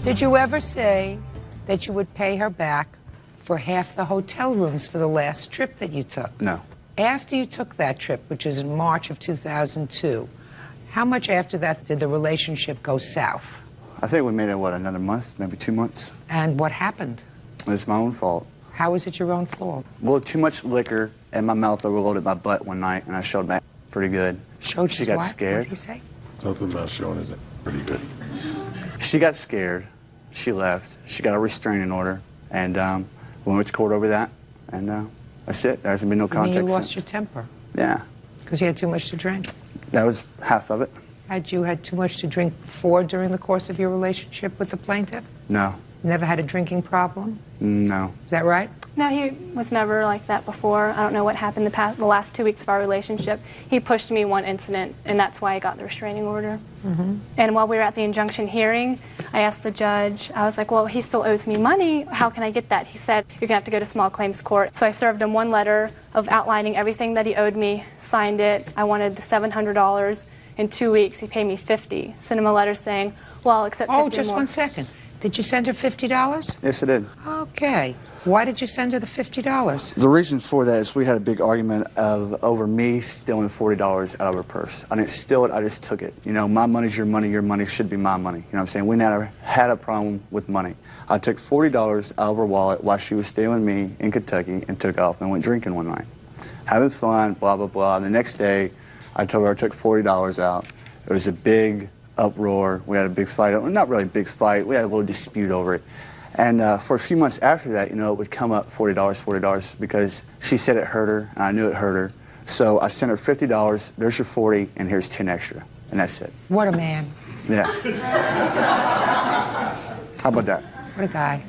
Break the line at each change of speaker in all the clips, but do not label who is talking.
Did you ever say that you would pay her back for half the hotel rooms for the last trip that you took?
No.
After you took that trip, which is in March of 2002, how much after that did the relationship go south?
I think we made it, what, another month, maybe 2 months.
And what happened?
It's my own fault.
How is it your own fault?
Well, too much liquor in my mouth overloaded my butt one night, and I showed my pretty good.
She
got
what?
scared.
What did he say?
Something about showing is pretty good.
She got scared. She left. She got a restraining order, and we went to court over that, and that's it. There hasn't been no contact
You lost
since.
your temper?
Yeah.
Because you had too much to drink?
That was half of it.
Had you had too much to drink before during the course of your relationship with the plaintiff?
No.
Never had a drinking problem?
No.
Is that right?
No, he was never like that before. I don't know what happened the last 2 weeks of our relationship. He pushed me one incident, and that's why I got the restraining order. And while we were at the injunction hearing, I asked the judge, I was like, well, he still owes me money. How can I get that? He said, you're going to have to go to small claims court. So I served him one letter of outlining everything that he owed me, signed it. I wanted the $700. In 2 weeks, he paid me $50. Sent him a letter saying, well, I'll accept $50
Oh, just
more.
1 second. Did you send her $50?
Yes, I did.
Okay. Why did you send her the $50?
The reason for that is we had a big argument over me stealing $40 out of her purse. I didn't steal it, I just took it. You know, my money's your money should be my money. You know what I'm saying? We never had a problem with money. I took $40 out of her wallet while she was staying with me in Kentucky and took off and went drinking one night. Having fun, blah, blah, blah. The next day, I told her I took $40 out. It was a big uproar. We had a big fight. Not really a big fight. We had a little dispute over it. And for a few months after that, you know, it would come up $40, because she said it hurt her, and I knew it hurt her. So I sent her $50, there's your 40, and here's 10 extra. And that's it.
What a man.
Yeah. How about that?
What a guy.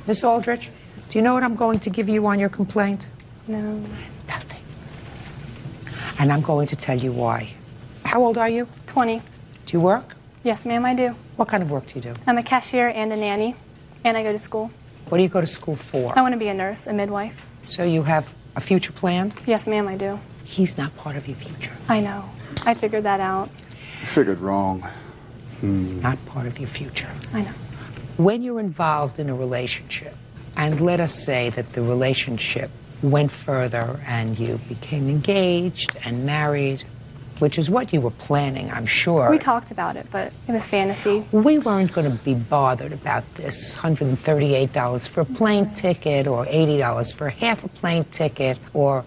Miss Aldrich, do you know what I'm going to give you on your complaint?
No.
Nothing. And I'm going to tell you why. How old are you?
20.
Do you work?
Yes, ma'am, I do.
What kind of work do you do?
I'm a cashier and a nanny, and I go to school.
What do you go to school for?
I want to be a nurse, a midwife.
So you have a future planned?
Yes, ma'am, I do.
He's not part of your future.
I know. I figured that out.
You figured wrong.
He's not part of your future.
I know.
When you're involved in a relationship, and let us say that the relationship went further and you became engaged and married, which is what you were planning, I'm sure.
We talked about it, but it was fantasy.
We weren't going to be bothered about this $138 for a plane ticket, or $80 for half a plane ticket, or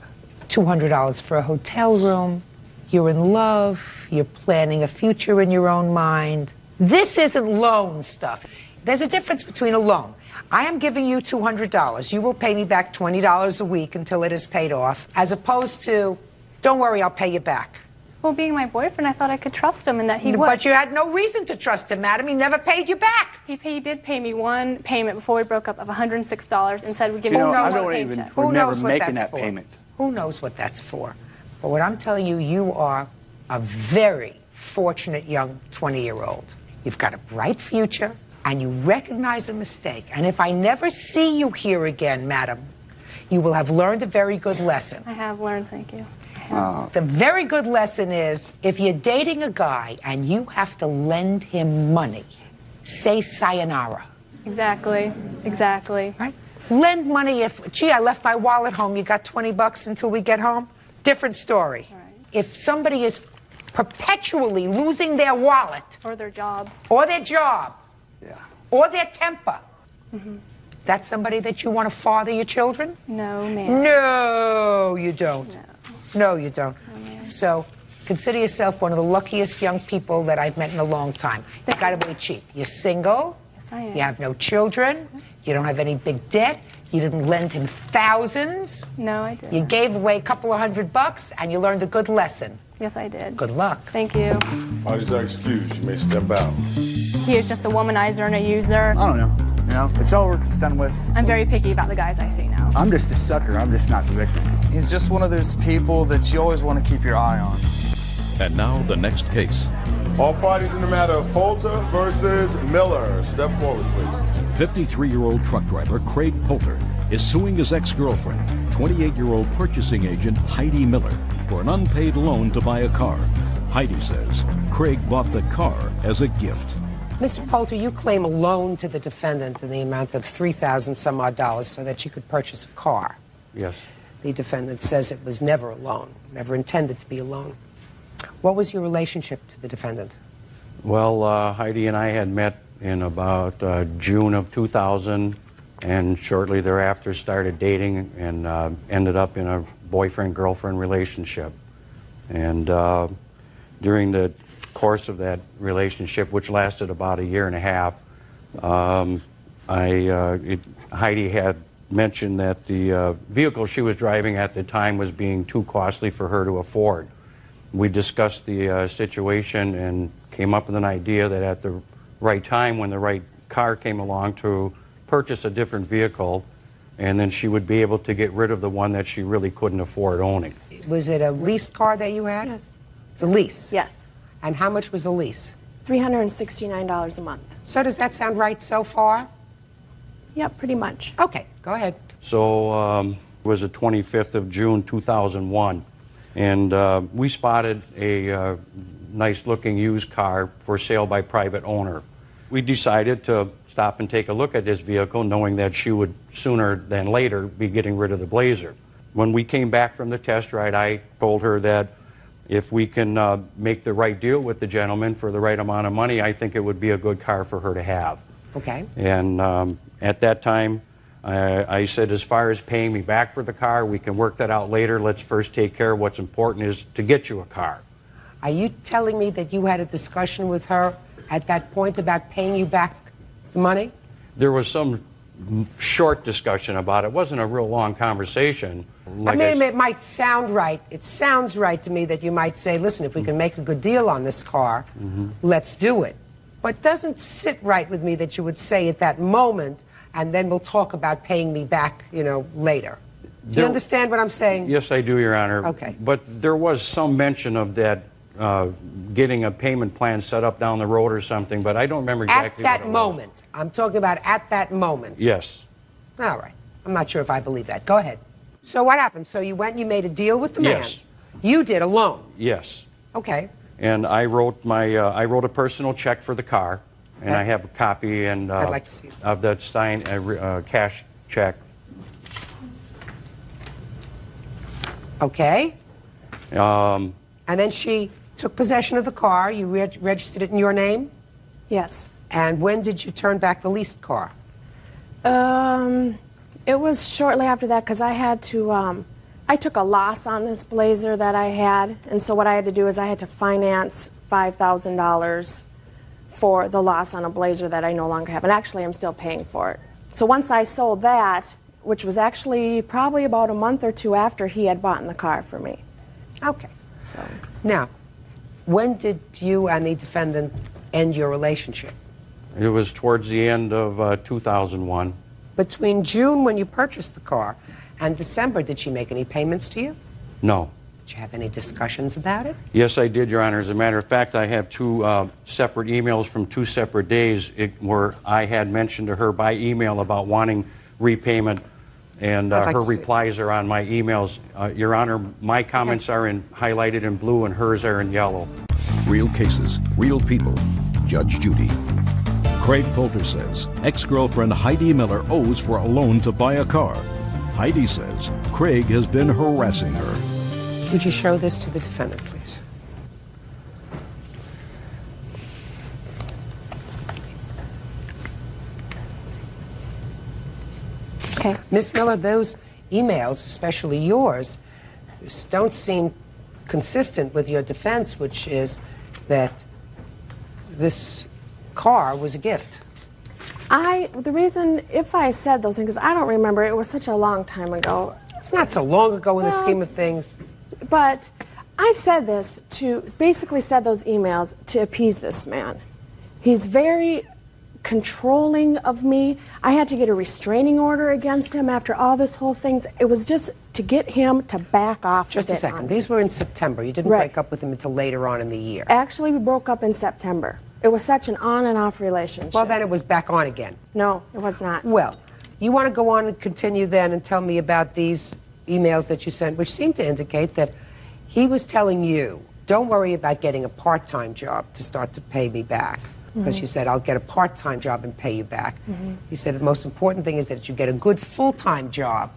$200 for a hotel room. You're in love. You're planning a future in your own mind. This isn't loan stuff. There's a difference between a loan. I am giving you $200. You will pay me back $20 a week until it is paid off, as opposed to, don't worry, I'll pay you back.
Well, being my boyfriend, I thought I could trust him and that he would.
But you had no reason to trust him, madam. He never paid you back.
He did pay me one payment before we broke up of $106 and said we'd give me
You know, I
one
don't
paycheck.
even
Who
remember
knows what
making
that's
that
for?
payment.
Who knows what that's for? But what I'm telling you, you are a very fortunate young 20-year-old. You've got a bright future, and you recognize a mistake. And if I never see you here again, madam, you will have learned a very good lesson.
I have learned, thank you.
The very good lesson is, if you're dating a guy and you have to lend him money, say sayonara.
Exactly, exactly.
Right? Lend money if, gee, I left my wallet home, you got 20 bucks until we get home? Different story.
Right.
If somebody is perpetually losing their wallet,
Or their job.
or their job,
Yeah.
or their temper, that's somebody that you want to father your children?
No, ma'am.
No, you don't.
No.
No, you don't.
No, ma'am.
So consider yourself one of the luckiest young people that I've met in a long time. You gotta be cheap. You're single.
Yes, I am.
You have no children. You don't have any big debt. You didn't lend him thousands.
No, I didn't.
You gave away a couple of $100, and you learned a good lesson.
Yes, I did.
Good luck.
Thank you.
Parties are excused. You may step out.
He is just a womanizer and a user.
I don't know. You know, it's over. It's done with.
I'm very picky about the guys I see now.
I'm just a sucker. I'm just not the victim.
He's just one of those people that you always want to keep your eye on.
And now the next case.
All parties in the matter of Poulter versus Miller. Step forward, please.
53-year-old truck driver Craig Poulter is suing his ex-girlfriend, 28-year-old purchasing agent Heidi Miller, for an unpaid loan to buy a car. Heidi says Craig bought the car as a gift.
Mr. Poulter, you claim a loan to the defendant in the amount of $3,000 some odd so that you could purchase a car.
Yes.
The defendant says it was never a loan, never intended to be a loan. What was your relationship to the defendant?
Well, Heidi and I had met in about June of 2000, and shortly thereafter started dating and ended up in a boyfriend-girlfriend relationship. And during the course of that relationship, which lasted about a year and a half, Heidi had mentioned that the vehicle she was driving at the time was being too costly for her to afford. We discussed the situation and came up with an idea that at the right time, when the right car came along, to purchase a different vehicle, and then she would be able to get rid of the one that she really couldn't afford owning.
Was it a leased car that you had?
Yes.
It's a lease?
Yes.
And how much was the lease?
$369 a month.
So does that sound right so far?
Yep, pretty much.
Okay, go ahead.
So it was the 25th of June 2001, and we spotted a nice-looking used car for sale by private owner. We decided to stop and take a look at this vehicle, knowing that she would sooner than later be getting rid of the Blazer. When we came back from the test ride, I told her that if we can make the right deal with the gentleman for the right amount of money, I think it would be a good car for her to have.
Okay.
And at that time, I said, as far as paying me back for the car, we can work that out later. Let's first take care of what's important, is to get you a car.
Are you telling me that you had a discussion with her at that point about paying you back the money?
There was some short discussion about it. It wasn't a real long conversation.
Like I mean, it might sound right. It sounds right to me that you might say, listen, if we can make a good deal on this car, let's do it. But it doesn't sit right with me that you would say at that moment, and then we'll talk about paying me back, you know, later. Do you understand what I'm saying?
Yes, I do, Your Honor.
Okay.
But there was some mention of that getting a payment plan set up down the road or something, but I don't remember exactly
at that
what it
moment.
was.
I'm talking about at that moment.
Yes.
All right. I'm not sure if I believe that. Go ahead. So what happened? So you went and you made a deal with the man?
Yes.
You did alone?
Yes.
Okay.
And I wrote a personal check for the car, and I have a copy and
I'd like to see it.
of that signed cash check.
Okay.
Um,
And then she took possession of the car. You registered it in your name?
Yes.
And when did you turn back the leased car?
It was shortly after that, because I had to, I took a loss on this Blazer that I had, and so what I had to do is I had to finance $5,000 for the loss on a Blazer that I no longer have, and actually I'm still paying for it. So once I sold that, which was actually probably about a month or two after he had bought the car for me.
Okay.
So
Now, when did you and the defendant end your relationship?
it was towards the end of 2001.
Between June, when you purchased the car, and December, did she make any payments to you?
No.
Did you have any discussions about it?
Yes, I did, Your Honor. As a matter of fact, I have two separate emails from 2 separate days where I had mentioned to her by email about wanting repayment, and
I'd like
her
to see.
replies are on my emails. Your Honor, my comments are highlighted in blue and hers are in yellow.
Real cases, real people. Judge Judy. Craig Poulter says ex-girlfriend Heidi Miller owes for a loan to buy a car. Heidi says Craig has been harassing her.
Would you show this to the defendant, please?
okay.
Ms. Miller, those emails, especially yours, don't seem consistent with your defense, which is that this car was a gift.
The reason, if I said those things, I don't remember. It was such a long time ago.
It's not so long ago in the
Well,
scheme of things.
But I said this basically said those emails to appease this man. He's very controlling of me. I had to get a restraining order against him after all this whole thing. It was just to get him to back off.
Just a second. These were in September. You didn't
Right.
break up with him until later on in the year.
Actually, we broke up in September. It was such an on and off relationship.
Well, then it was back on again.
No, it was not.
Well, you want to go on and continue then and tell me about these emails that you sent, which seem to indicate that he was telling you, don't worry about getting a part-time job to start to pay me back. because you said, I'll get a part-time job and pay you back. He said the most important thing is that you get a good full-time job,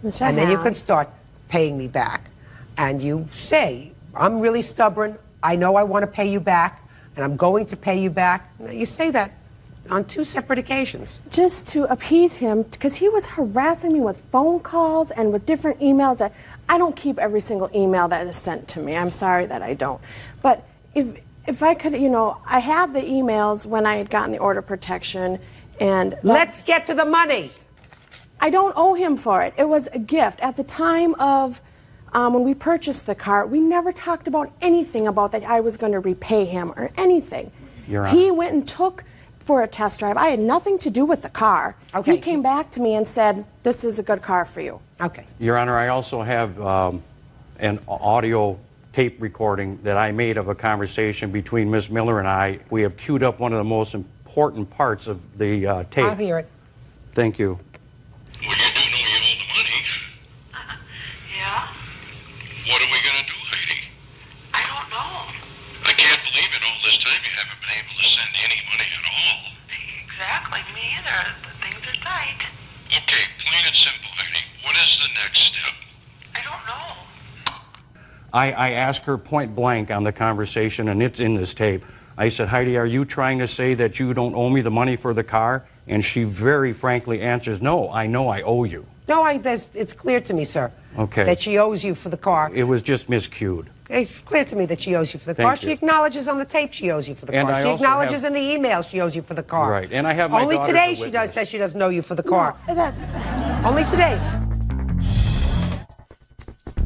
Which I
and then you
have.
can start paying me back. And you say, I'm really stubborn, I know I want to pay you back, and I'm going to pay you back. Now, you say that on 2 separate occasions.
Just to appease him, because he was harassing me with phone calls and with different emails that I don't keep every single email that is sent to me. I'm sorry that I don't. But if I could, you know, I have the emails when I had gotten the order protection, and
Let's get to the money.
I don't owe him for it. It was a gift. At the time of when we purchased the car, we never talked about anything about that I was going to repay him or anything.
Your
He
Honor.
went and took for a test drive. I had nothing to do with the car.
Okay.
He came back to me and said, this is a good car for you.
Okay.
Your Honor, I also have an audio tape recording that I made of a conversation between Ms. Miller and I. We have queued up one of the most important parts of the tape.
I'll hear it.
Thank you.
Well, you do know you owe the money.
Yeah?
What are we going to do, Heidi?
I don't know.
I can't believe in all this time you haven't been able to send any money at all.
Exactly, me either. Things are tight.
Okay, plain and simple, Heidi. What is the next step?
I don't know.
I asked her point blank on the conversation, and it's in this tape. I said, Heidi, are you trying to say that you don't owe me the money for the car? And she very frankly answers, no, I know I owe you.
No, it's clear to me, sir,
Okay.
that she owes you for the car.
It was just miscued.
It's clear to me that she owes you for the
Thank
car.
you.
She acknowledges on the tape she owes you for the
And
car.
I
She
also
acknowledges
have-
in the email she owes you for the car.
Right, and I have my
Only
daughter
today
as a
she
witness.
says she doesn't owe you for the car.
No, that's...
Only today.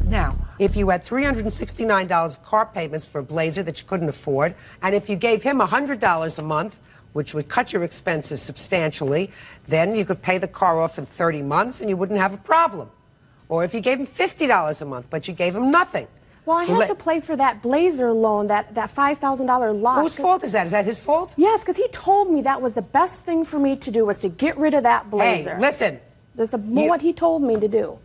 Now, if you had $369 of car payments for a Blazer that you couldn't afford, and if you gave him $100 a month, which would cut your expenses substantially, then you could pay the car off in 30 months and you wouldn't have a problem. Or if you gave him $50 a month, but you gave him nothing.
Well, I had to pay for that Blazer loan, that $5,000 loss.
Whose fault is that? Is that his fault?
Yes, because he told me that was the best thing for me to do, was to get rid of that Blazer.
Hey, listen.
That's what he told me to do.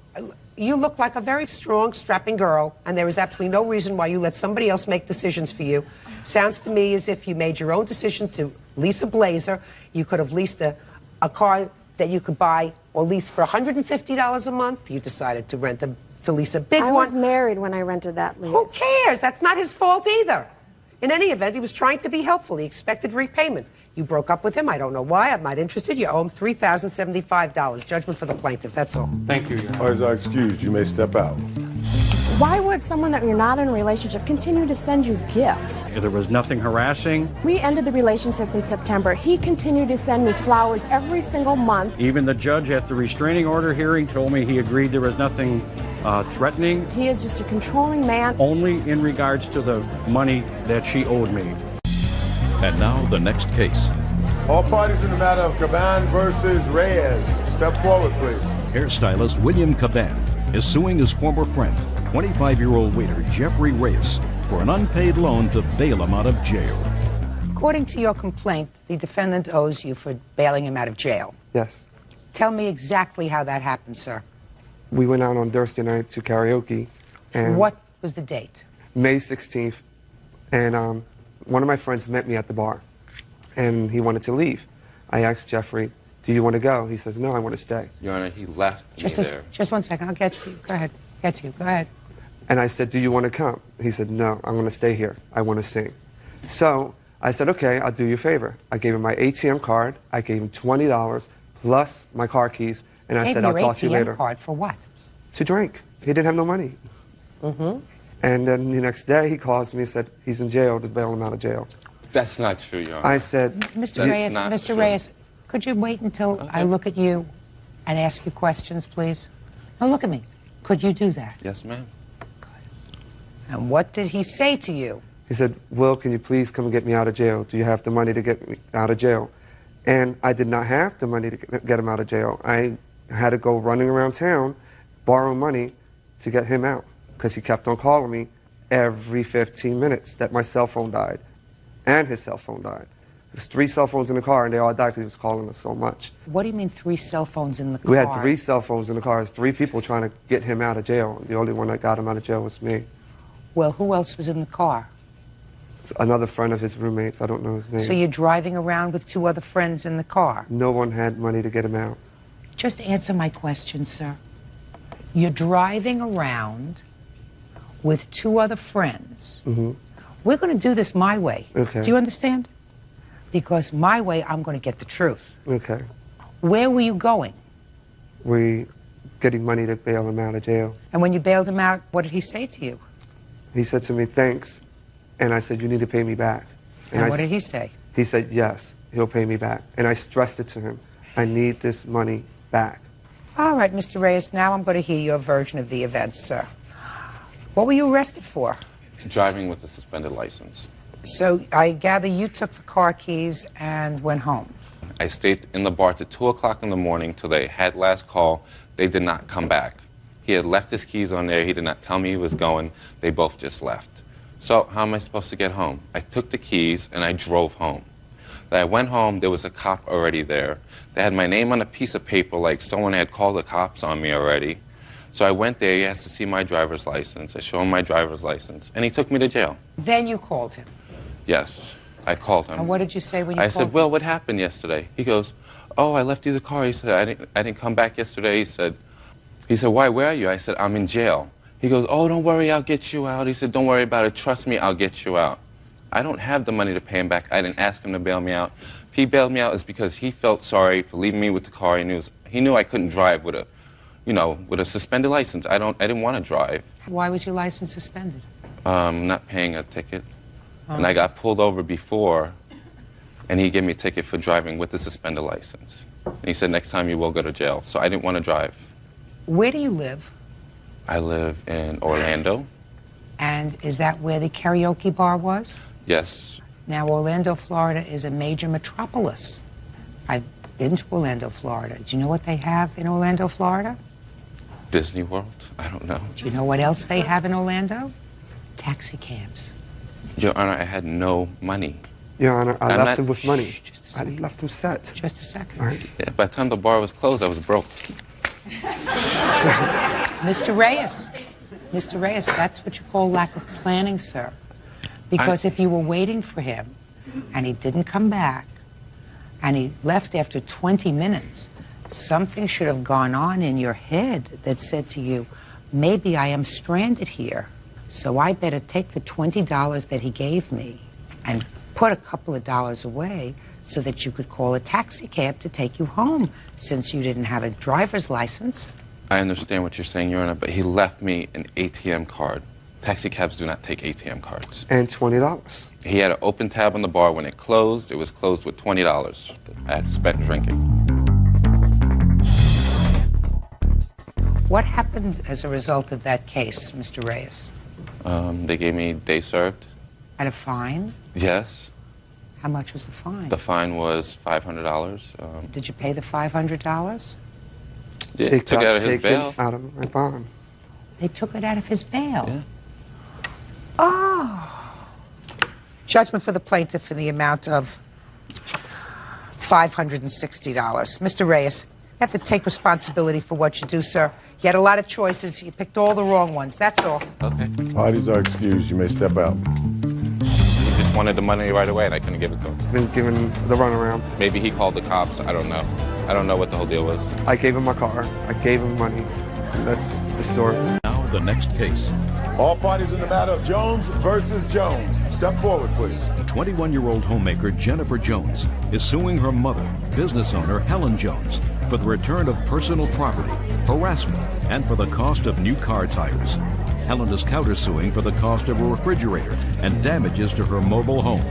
You look like a very strong, strapping girl, and there is absolutely no reason why you let somebody else make decisions for you. Sounds to me as if you made your own decision to lease a Blazer. You could have leased a car that you could buy or lease for $150 a month. You decided to lease a big one.
I was married when I rented that lease.
Who cares? That's not his fault either. In any event, he was trying to be helpful. He expected repayment. You broke up with him. I don't know why. I'm not interested. You owe him $3,075. Judgment for the plaintiff. That's all.
Thank you, Your Honor.
All right, are excused. You may step out.
Why would someone that you're not in a relationship continue to send you gifts?
There was nothing harassing.
We ended the relationship in September. He continued to send me flowers every single month.
Even the judge at the restraining order hearing told me he agreed there was nothing threatening,
He is just a controlling man.
only in regards to the money that she owed me.
And now the next case.
All parties in the matter of Caban versus Reyes. Step forward, please.
Hairstylist William Caban is suing his former friend, 25-year-old waiter Jeffrey Reyes, for an unpaid loan to bail him out of jail.
According to your complaint, the defendant owes you for bailing him out of jail.
Yes.
Tell me exactly how that happened, sir.
We went out on Thursday night to karaoke. And
What was the date?
May 16th. And one of my friends met me at the bar. And he wanted to leave. I asked Jeffrey, do you want to go? He says, no, I want to stay.
Your Honor, he left me there.
Just 1 second. I'll get to you. Go ahead. Get to you. Go ahead.
And I said, do you want to come? He said, no, I'm going to stay here. I want to sing. So I said, okay, I'll do you a favor. I gave him my ATM card. I gave him $20 plus my car keys. And I said, I'll talk to you later.
ATM card for what?
To drink. He didn't have no money.
Mm-hmm.
And then the next day he calls me and said, he's in jail, to bail him out of jail.
That's not true, Your Honor.
I said,
Mr. Reyes, Mr. Reyes, could you wait until I look at you and ask you questions, please? Now look at me. Could you do that?
Yes, ma'am.
And what did he say to you?
He said, Will, can you please come and get me out of jail? Do you have the money to get me out of jail? And I did not have the money to get him out of jail. I had to go running around town, borrow money to get him out, because he kept on calling me every 15 minutes that my cell phone died and his cell phone died. There's 3 cell phones in the car, and they all died because he was calling us so much.
What do you mean 3 cell phones in the car?
We had 3 cell phones in the car. There's 3 people trying to get him out of jail. The only one that got him out of jail was me.
Well, who else was in the car?
another friend of his roommates. I don't know his name.
So you're driving around with 2 other friends in the car?
No one had money to get him out.
Just answer my question, sir. You're driving around with 2 other friends.
Mm-hmm.
We're going to do this my way.
Okay.
Do you understand? Because my way, I'm going to get the truth.
Okay.
Where were you going?
We getting money to bail him out of jail.
And when you bailed him out, what did he say to you?
He said to me, thanks. And I said, you need to pay me back.
And what did he say?
He said, yes, he'll pay me back. And I stressed it to him. I need this money back.
All right, Mr. Reyes, now I'm going to hear your version of the events, sir. What were you arrested for?
Driving with a suspended license.
So I gather you took the car keys and went home.
I stayed in the bar till 2 o'clock in the morning till they had last call. They did not come back. He had left his keys on there. He did not tell me he was going. They both just left. So how am I supposed to get home? I took the keys and I drove home. Then I went home. There was a cop already there. They had my name on a piece of paper like someone had called the cops on me already. So I went there. He asked to see my driver's license. I showed him my driver's license, and he took me to jail.
Then you called him.
Yes, I called him.
And what did you say when you
I
called him?
said, well, what happened yesterday? He goes, oh, I left you the car. He said, I didn't come back yesterday. He said, why, where are you? I said, I'm in jail. He goes, oh, don't worry, I'll get you out. He said, don't worry about it. Trust me, I'll get you out. I don't have the money to pay him back. I didn't ask him to bail me out. If he bailed me out, it's because he felt sorry for leaving me with the car. He knew I couldn't drive with a suspended license. I didn't want to drive.
Why was your license suspended?
Not paying a ticket. And I got pulled over before, and he gave me a ticket for driving with a suspended license. And he said, next time you will go to jail. So I didn't want to drive.
Where do you live?
I live in Orlando.
And is that where the karaoke bar was?
Yes.
Now, Orlando, Florida is a major metropolis. I've been to Orlando, Florida. Do you know what they have in Orlando, Florida?
Disney World? I don't know.
Do you know what else they have in Orlando? Taxi cabs.
Your Honor, I had no money.
Your Honor, I left him with money. I left him set.
Just a second.
All right.
Yeah, by the time the bar was closed, I was broke.
Mr. Reyes, that's what you call lack of planning, sir. Because if you were waiting for him and he didn't come back and he left after 20 minutes, something should have gone on in your head that said to you, maybe I am stranded here, so I better take the $20 that he gave me and put a couple of dollars away so that you could call a taxi cab to take you home, since you didn't have a driver's license.
I understand what you're saying, Your Honor, but he left me an ATM card. Taxi cabs do not take ATM cards.
And $20.
He had an open tab on the bar. When it closed, it was closed with $20 I had spent drinking.
What happened as a result of that case, Mr. Reyes?
They gave me day served.
And a fine?
Yes.
How much was the fine?
The fine was $500.
Did you pay the $500?
Yeah, they took it out of his bail.
Out of my bond.
They took it out of his bail?
Yeah.
Oh. Judgment for the plaintiff in the amount of $560. Mr. Reyes, you have to take responsibility for what you do, sir. You had a lot of choices. You picked all the wrong ones. That's all.
Okay.
Parties are excused. You may step out.
He just wanted the money right away, and I couldn't give it to him.
Been given the runaround.
Maybe he called the cops. I don't know. I don't know what the whole deal was.
I gave him my car. I gave him money. And that's the story.
Now the next case.
All parties in the matter of Jones versus Jones. Step forward, please.
21-year-old homemaker Jennifer Jones is suing her mother, business owner Helen Jones, for the return of personal property, harassment, and for the cost of new car tires. Helen is countersuing for the cost of a refrigerator and damages to her mobile home.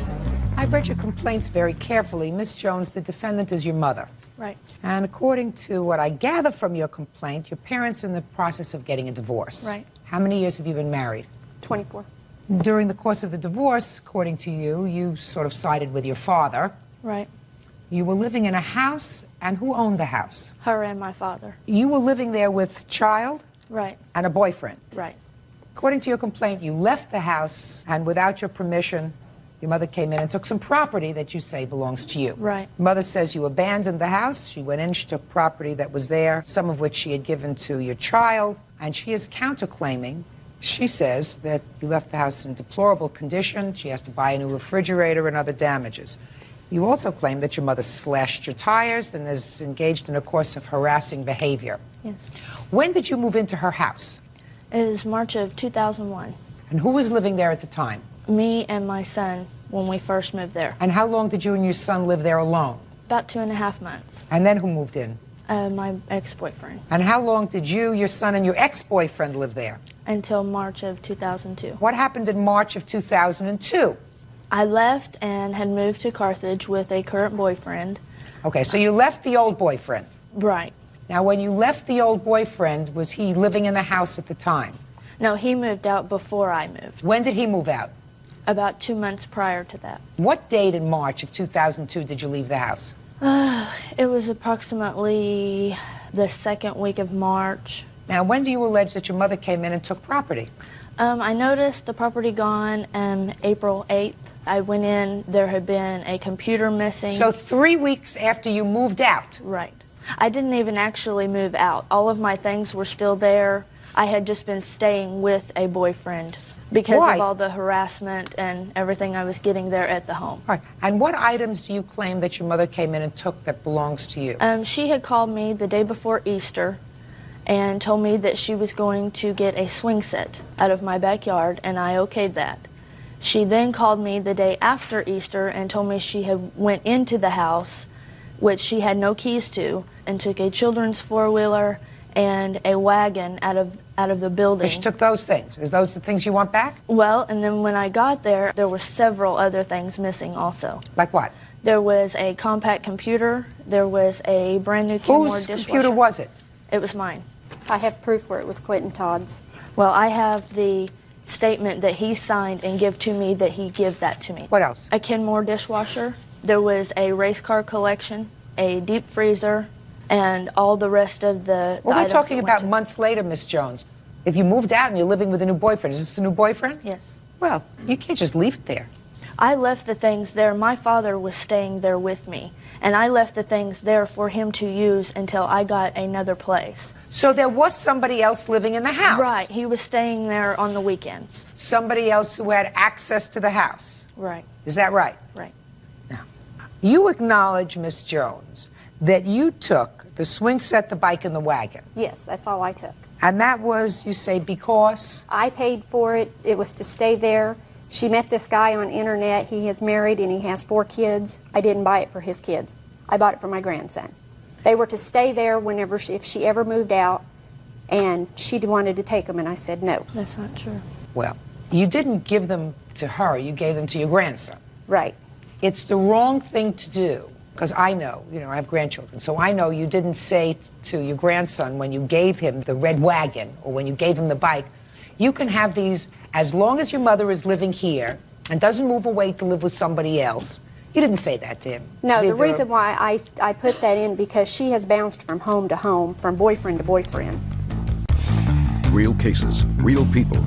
I've read your complaints very carefully. Miss Jones, the defendant is your mother.
Right.
And according to what I gather from your complaint, your parents are in the process of getting a divorce.
Right.
How many years have you been married?
24.
During the course of the divorce, according to you, you sort of sided with your father.
Right.
You were living in a house, and who owned the house?
Her and my father.
You were living there with child?
Right.
And a boyfriend?
Right.
According to your complaint, you left the house, and without your permission, your mother came in and took some property that you say belongs to you.
Right.
Mother says you abandoned the house. She went in, she took property that was there, some of which she had given to your child, and she is counterclaiming
She says that you left the house in deplorable condition. She has to buy a new refrigerator and other damages. You also claim that your mother slashed your tires and is engaged in a course of harassing behavior.
Yes.
When did you move into her house?
It is March of 2001.
And who was living there at the time?
Me and my son when we first moved there.
And how long did you and your son live there alone?
About 2.5 months.
And then who moved in?
My ex-boyfriend.
And how long did you, your son, and your ex-boyfriend live there?
Until March of 2002.
What happened in March of 2002?
I left and had moved to Carthage with a current boyfriend.
Okay, so you left the old boyfriend.
Right.
Now, when you left the old boyfriend, was he living in the house at the time?
No, he moved out before I moved.
When did he move out?
About 2 months prior to that.
What date in March of 2002 did you leave the house?
It was approximately the second week of March.
Now, when do you allege that your mother came in and took property?
I noticed the property gone April 8th. I went in, there had been a computer missing.
So 3 weeks after you moved out?
Right. I didn't even actually move out. All of my things were still there. I had just been staying with a boyfriend because
Why?
of all the harassment and everything I was getting there at the home.
All right. And what items do you claim that your mother came in and took that belongs to you?
She had called me the day before Easter and told me that she was going to get a swing set out of my backyard, and I okayed that. She then called me the day after Easter and told me she had went into the house, which she had no keys to, and took a children's four-wheeler and a wagon out of the building.
But she took those things. Are those the things you want back?
Well, and then when I got there were several other things missing also.
Like what?
There was a compact computer. There was a brand new Kenmore
Whose
dishwasher.
computer was it?
It was mine.
I have proof where it was Clinton Todd's.
Well, I have the statement that he signed and give to me that he give that to me.
What else?
A Kenmore dishwasher. There was a race car collection, a deep freezer, and all the rest of the
Well, we're
items
talking
that
about
went
months later, Miss Jones. If you moved out and you're living with a new boyfriend, is this the new boyfriend?
Yes.
Well, you can't just leave it there.
I left the things there. My father was staying there with me, and I left the things there for him to use until I got another place.
So there was somebody else living in the house?
Right. He was staying there on the weekends.
Somebody else who had access to the house?
Right.
Is that right?
Right.
Now, you acknowledge, Miss Jones, that you took the swing set, the bike, and the wagon.
Yes, that's all I took.
And that was, you say, because?
I paid for it. It was to stay there. She met this guy on internet. He is married and he has 4 kids. I didn't buy it for his kids. I bought it for my grandson. They were to stay there whenever if she ever moved out, and she wanted to take them, and I said no.
That's not true.
Well, you didn't give them to her. You gave them to your grandson.
Right.
It's the wrong thing to do, because I know, I have grandchildren, so I know you didn't say to your grandson when you gave him the red wagon or when you gave him the bike, you can have these as long as your mother is living here and doesn't move away to live with somebody else. You didn't say that to him.
No, the reason why I put that in because she has bounced from home to home, from boyfriend to boyfriend.
Real cases, real people.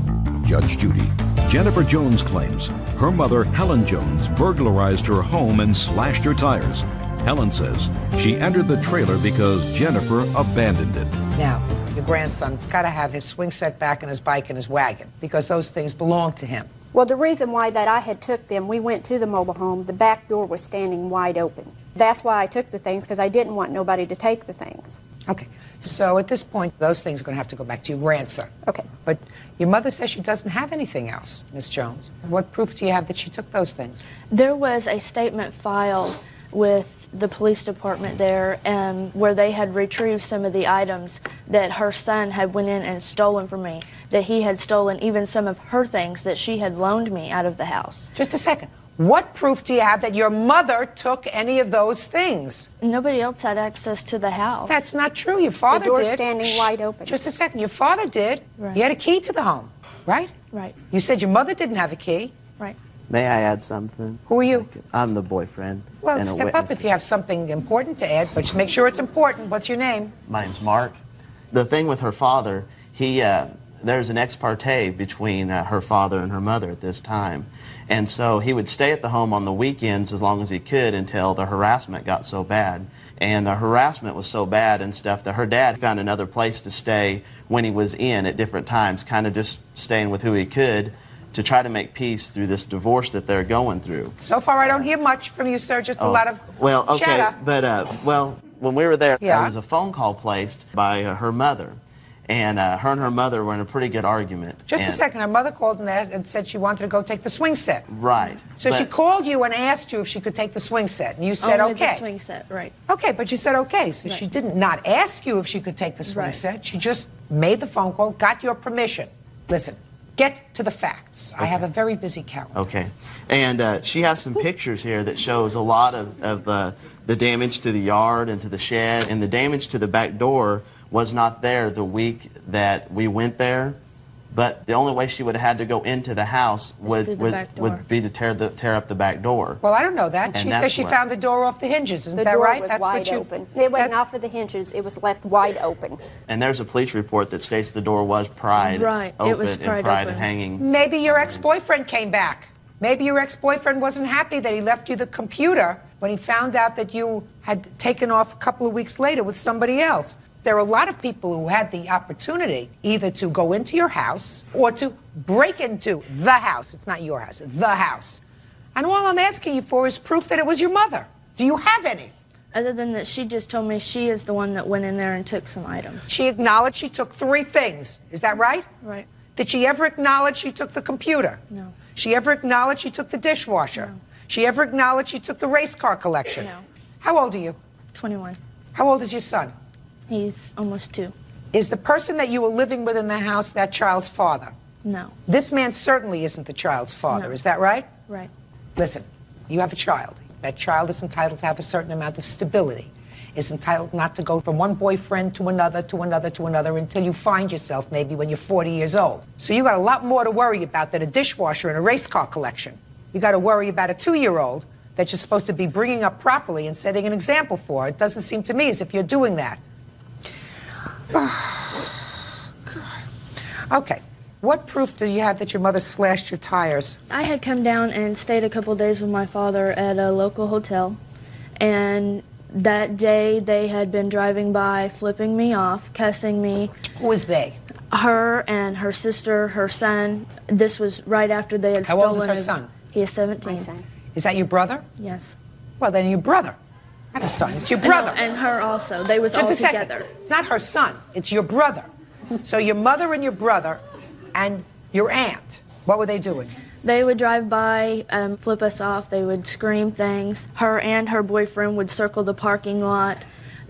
Judge Judy. Jennifer Jones claims her mother, Helen Jones, burglarized her home and slashed her tires. Helen says she entered the trailer because Jennifer abandoned it.
Now, your grandson's got to have his swing set back and his bike and his wagon because those things belong to him.
Well, the reason why that I had took them, we went to the mobile home, the back door was standing wide open. That's why I took the things, because I didn't want nobody to take the things.
Okay. So at this point, those things are going to have to go back to your grandson.
Okay.
But your mother says she doesn't have anything else, Miss Jones. What proof do you have that she took those things?
There was a statement filed with the police department there where they had retrieved some of the items that her son had went in and stolen from me, that he had stolen even some of her things that she had loaned me out of the house.
Just a second. What proof do you have that your mother took any of those things?
Nobody else had access to the house.
That's not true. Your father did.
The door's standing wide open.
Just a second. Your father did.
Right.
You had a key to the home, right?
Right.
You said your mother didn't have a key.
Right.
May I add something?
Who are you?
I'm the boyfriend.
Well,
and a
step up
witness.
if you have something important to add, but just make sure it's important. What's your name?
My name's Mark. The thing with her father, there's an ex parte between her father and her mother at this time. And so he would stay at the home on the weekends as long as he could until the harassment got so bad. And the harassment was so bad and stuff that her dad found another place to stay when he was in at different times, kind of just staying with who he could to try to make peace through this divorce that they're going through.
So far, I don't hear much from you, sir. Just a lot of chatter.
But well, when we were there,
Yeah.
there was a phone call placed by her mother, and her mother were in a pretty good argument.
Just a
And-
second. Her mother called and said she wanted to go take the swing set.
Right.
So she
But-
called you and asked you if she could take the swing set, and you said
Only
okay.
the swing set, right.
Okay, but you said okay. So she didn't not ask you if she could take the swing
Right.
set. She just made the phone call, got your permission. Listen, get to the facts. I have a very busy calendar.
Okay. And she has some pictures here that shows a lot of the damage to the yard and to the shed, and the damage to the back door was not there the week that we went there. But the only way she would have had to go into the house would be to tear up the back door.
Well, I don't know that.
And
She
that's
says she
what-
found the door off the hinges. Isn't
The
that
door
right?
was
That's
wide
what you.
open. It wasn't off of the hinges. It was left wide open.
And there's a police report that states the door was pried
Right,
open
it was
and
pried
pried
open.
hanging.
Maybe your ex-boyfriend came back. Maybe your ex-boyfriend wasn't happy that he left you the computer when he found out that you had taken off a couple of weeks later with somebody else. There are a lot of people who had the opportunity either to go into your house or to break into the house. It's not your house, the house. And all I'm asking you for is proof that it was your mother. Do you have any?
Other than that, she just told me she is the one that went in there and took some items.
She acknowledged she took 3 things. Is that right?
Right.
Did she ever acknowledge she took the computer?
No.
She ever acknowledged she took the dishwasher?
No.
She ever acknowledged she took the race car collection?
No.
How old are you?
21.
How old is your son?
He's almost 2.
Is the person that you were living with in the house that child's father?
No.
This man certainly isn't the child's father.
No.
Is that right?
Right.
Listen, you have a child. That child is entitled to have a certain amount of stability. Is entitled not to go from one boyfriend to another, to another, to another until you find yourself maybe when you're 40 years old. So you got a lot more to worry about than a dishwasher and a race car collection. You got to worry about a 2-year-old that you're supposed to be bringing up properly and setting an example for. It doesn't seem to me as if you're doing that. Okay. What proof do you have that your mother slashed your tires?
I had come down and stayed a couple days with my father at a local hotel, and that day they had been driving by, flipping me off, cussing me.
Who was they?
Her and her sister, her son. This was right after they had
How
stolen.
old is her
a-
son?
He is 17.
My son.
Is that your brother?
Yes.
Well, then your brother. Not her son. It's your brother.
And her also. They was
Just
all
a second.
together.
It's not her son. It's your brother. So your mother and your brother and your aunt. What were they doing?
They would drive by, flip us off. They would scream things. Her and her boyfriend would circle the parking lot.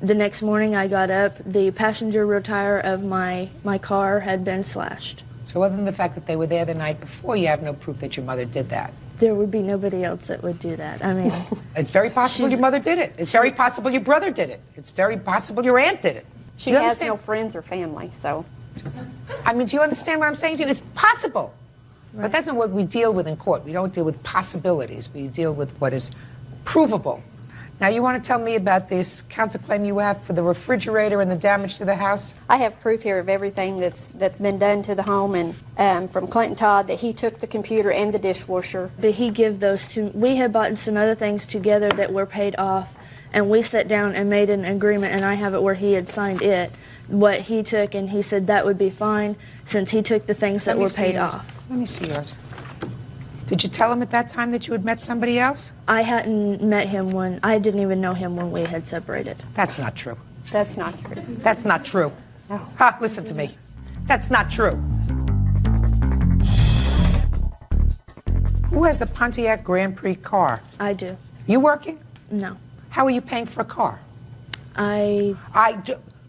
The next morning I got up. The passenger rear tire of my car had been slashed.
So other than the fact that they were there the night before, you have no proof that your mother did that.
There would be nobody else that would do that. I mean,
It's very possible your mother did it. It's very possible your brother did it. It's very possible your aunt did it.
She
Do you
has
understand?
no friends or family, so.
I mean, do you understand what I'm saying to you? It's possible. But that's not what we deal with in court. We don't deal with possibilities. We deal with what is provable. Now, you want to tell me about this counterclaim you have for the refrigerator and the damage to the house?
I have proof here of everything that's been done to the home, and from Clinton Todd that he took the computer and the dishwasher.
but he give those to. We had bought some other things together that were paid off, and we sat down and made an agreement, and I have it where he had signed it, what he took, and he said that would be fine since he took the things that
Let me
were
see
paid
yours.
off.
Let me see yours. Did you tell him at that time that you had met somebody else?
I hadn't met him when, I didn't even know him when we had separated.
That's not true.
That's not true.
That's not true.
No.
Ha, listen to me. That's not true. Who has the Pontiac Grand Prix car?
I do.
You working?
No.
How are you paying for a car?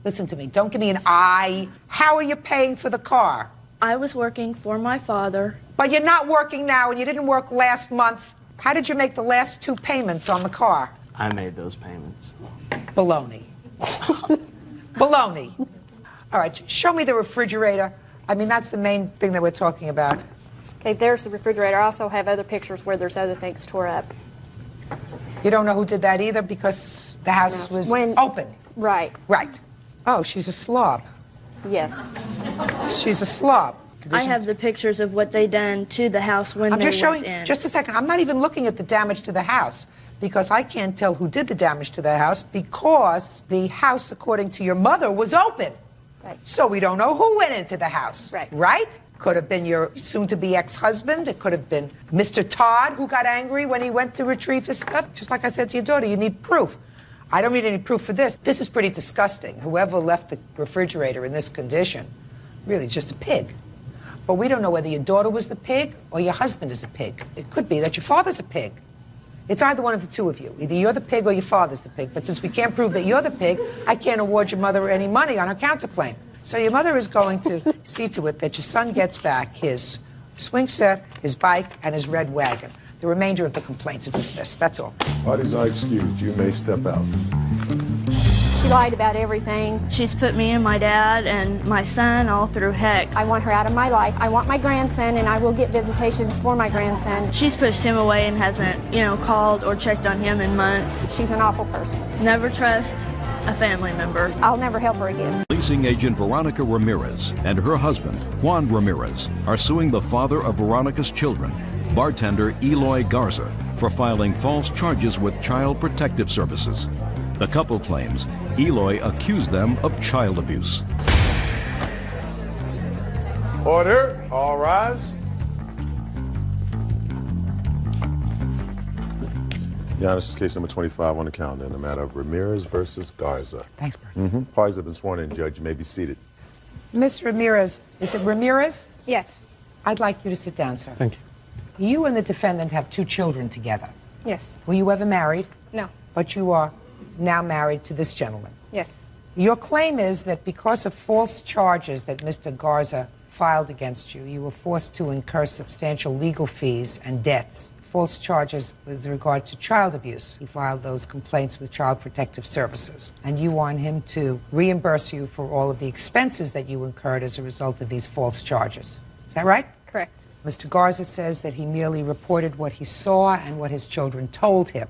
Listen to me. Don't give me an I. How are you paying for the car?
I was working for my father.
But you're not working now, and you didn't work last month. How did you make the last 2 payments on the car?
I made those payments.
Baloney. Baloney. All right, show me the refrigerator. I mean, that's the main thing that we're talking about.
Okay, there's the refrigerator. I also have other pictures where there's other things tore up.
You don't know who did that either because the house was open.
Right.
Right. Oh, she's a slob.
Yes.
She's a slob.
I have the pictures of what they done to the house when
I'm
they
just showing,
went in.
just a second. I'm not even looking at the damage to the house. because I can't tell who did the damage to the house because the house, according to your mother, was open.
Right.
So we don't know who went into the house.
Right.
Right? Could have been your soon-to-be ex-husband. It could have been Mr. Todd who got angry when he went to retrieve his stuff. Just like I said to your daughter, you need proof. I don't need any proof for this. This is pretty disgusting. Whoever left the refrigerator in this condition, really just a pig. But we don't know whether your daughter was the pig or your husband is a pig. It could be that your father's a pig. It's either one of the two of you. Either you're the pig or your father's the pig. But since we can't prove that you're the pig, I can't award your mother any money on her counterclaim. So your mother is going to see to it that your son gets back his swing set, his bike, and his red wagon. The remainder of the complaints are dismissed. That's all.
Parties are excused. You may step out.
She lied about everything.
She's put me and my dad and my son all through heck.
I want her out of my life. I want my grandson, and I will get visitations for my grandson.
She's pushed him away and hasn't, called or checked on him in months.
She's an awful person.
Never trust a family member.
I'll never help her again.
Leasing agent Veronica Ramirez and her husband, Juan Ramirez, are suing the father of Veronica's children, bartender Eloy Garza, for filing false charges with Child Protective Services. The couple claims Eloy accused them of child abuse.
Order. All rise. Yeah, this is case number 25 on the calendar in the matter of Ramirez versus Garza.
Thanks, Bert.
Parties have been sworn in, Judge. You may be seated.
Miss Ramirez, is it Ramirez?
Yes.
I'd like you to sit down, sir.
Thank you.
You and the defendant have 2 children together.
Yes.
Were you ever married?
No.
But you are now married to this gentleman.
Yes.
Your claim is that because of false charges that Mr. Garza filed against you, you were forced to incur substantial legal fees and debts. False charges with regard to child abuse. He filed those complaints with Child Protective Services. And you want him to reimburse you for all of the expenses that you incurred as a result of these false charges. Is that right?
Correct.
Mr. Garza says that he merely reported what he saw and what his children told him.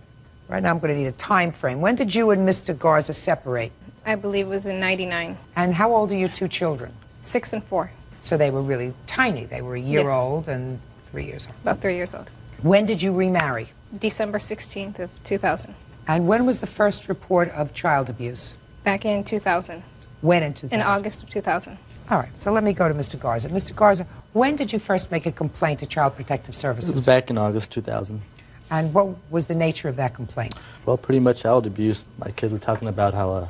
Right now I'm going to need a time frame. When did you and Mr. Garza separate?
I believe it was in '99.
And how old are your 2 children?
6 and 4.
So they were really tiny. They were a year
Yes.
old and 3 years old.
About 3 years old.
When did you remarry?
December 16th of 2000.
And when was the first report of child abuse?
Back in 2000.
When in 2000?
In August of 2000.
All right, so let me go to Mr. Garza. Mr. Garza, when did you first make a complaint to Child Protective Services?
It was back in August 2000.
And what was the nature of that complaint?
Well, pretty much child abuse. My kids were talking about how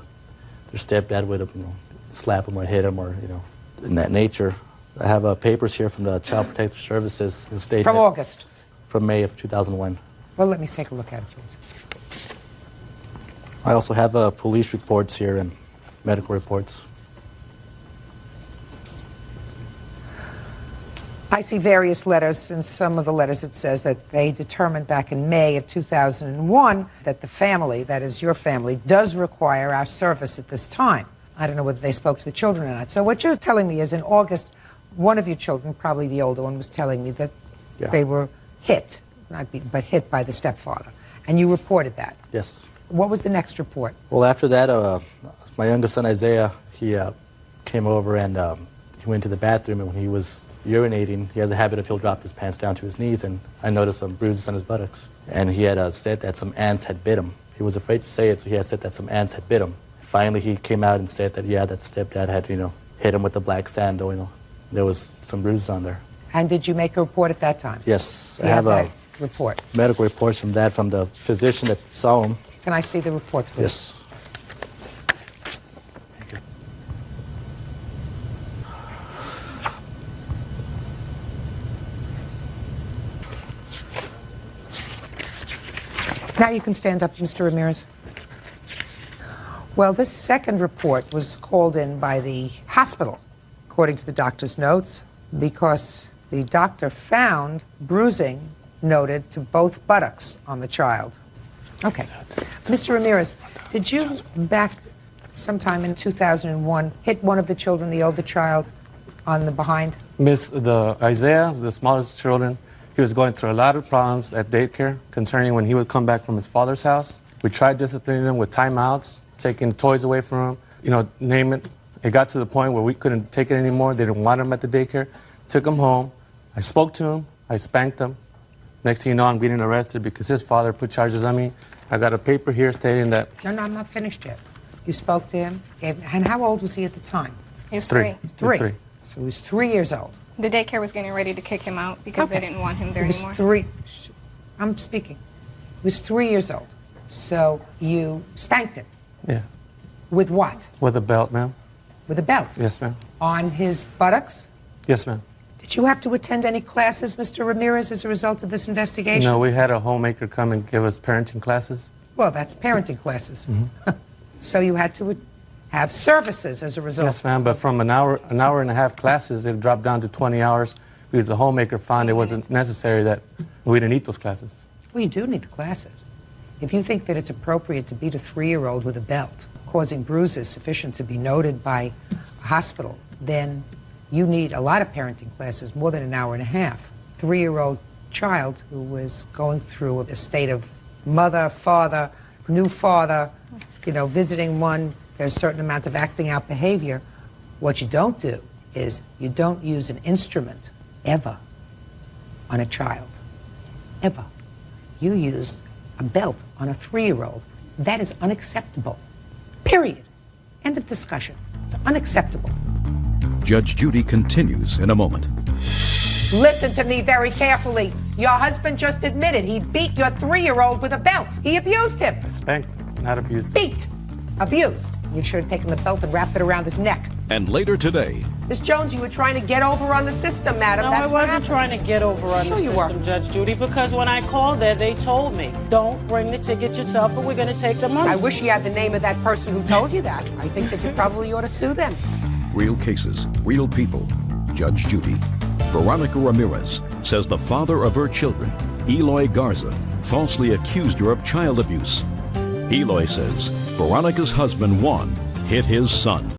their stepdad would, slap them or hit them or, in that nature. I have papers here from the Child Protective Services.
From August?
From May of 2001.
Well, let me take a look at it, please.
I also have police reports here and medical reports.
I see various letters. In some of the letters it says that they determined back in May of 2001 that the family, that is your family, does require our service at this time. I don't know whether they spoke to the children or not. So what you're telling me is in August, one of your children, probably the older one, was telling me that they were hit, not beaten, but hit by the stepfather. And you reported that.
Yes.
What was the next report?
Well, after that, my youngest son, Isaiah, he came over and he went to the bathroom, and when he was urinating, he has a habit of he'll drop his pants down to his knees, and I noticed some bruises on his buttocks. And he had said that some ants had bit him. He was afraid to say it, so he had said that some ants had bit him. Finally, he came out and said that, that stepdad had, hit him with the black sandal, There was some bruises on there.
And did you make a report at that time?
Yes,
I
have
that report.
Medical reports from that, from the physician that saw him.
Can I see the report, please?
Yes.
Now you can stand up, Mr. Ramirez. Well, this second report was called in by the hospital, according to the doctor's notes, because the doctor found bruising noted to both buttocks on the child. Okay. Mr. Ramirez, did you, back sometime in 2001, hit one of the children, the older child, on the behind?
Isaiah, the smallest children, he was going through a lot of problems at daycare concerning when he would come back from his father's house. We tried disciplining him with timeouts, taking toys away from him, name it. It got to the point where we couldn't take it anymore. They didn't want him at the daycare. Took him home. I spoke to him. I spanked him. Next thing you know, I'm getting arrested because his father put charges on me. I got a paper here stating that...
No, I'm not finished yet. You spoke to him, and how old was he at the time?
He was
Three.
three.
So he was 3 years old.
The daycare was getting ready to kick him out because they didn't want him there
He was
anymore.
3. I'm speaking. He was 3 years old. So you spanked him.
Yeah.
With what?
With a belt, ma'am.
With a belt?
Yes, ma'am.
On his buttocks?
Yes, ma'am.
Did you have to attend any classes, Mr. Ramirez, as a result of this investigation?
No, we had a homemaker come and give us parenting classes.
Well, that's parenting classes.
Mm-hmm.
So you had to have services as a result?
Yes, ma'am, but from an hour and a half classes, it dropped down to 20 hours because the homemaker found it wasn't necessary, that we didn't need those classes.
Well, you do need the classes. If you think that it's appropriate to beat a 3-year-old with a belt, causing bruises sufficient to be noted by a hospital, then you need a lot of parenting classes, more than an hour and a half. 3-year-old child who was going through a state of mother, father, new father, visiting one, there's a certain amount of acting out behavior. What you don't do is you don't use an instrument ever on a child. Ever. You used a belt on a 3-year-old. That is unacceptable. Period. End of discussion. It's unacceptable.
Judge Judy continues in a moment.
Listen to me very carefully. Your husband just admitted he beat your 3-year-old with a belt. He abused him.
Spanked, not abused.
Beat. Abused. You should have taken the belt and wrapped it around his neck.
And later today,
Miss Jones, you were trying to get over on the system, madam.
No,
That's
I
what
wasn't
happened.
trying to get over on
Sure
the
you
system,
were.
Judge Judy, because when I called there, they told me, don't bring the ticket yourself or we're going to take the money.
I wish you had the name of that person who told you that. I think that you probably ought to sue them.
real cases, real people. Judge Judy. Veronica Ramirez says the father of her children, Eloy Garza, falsely accused her of child abuse. Eloy says Veronica's husband, Juan, hit his son.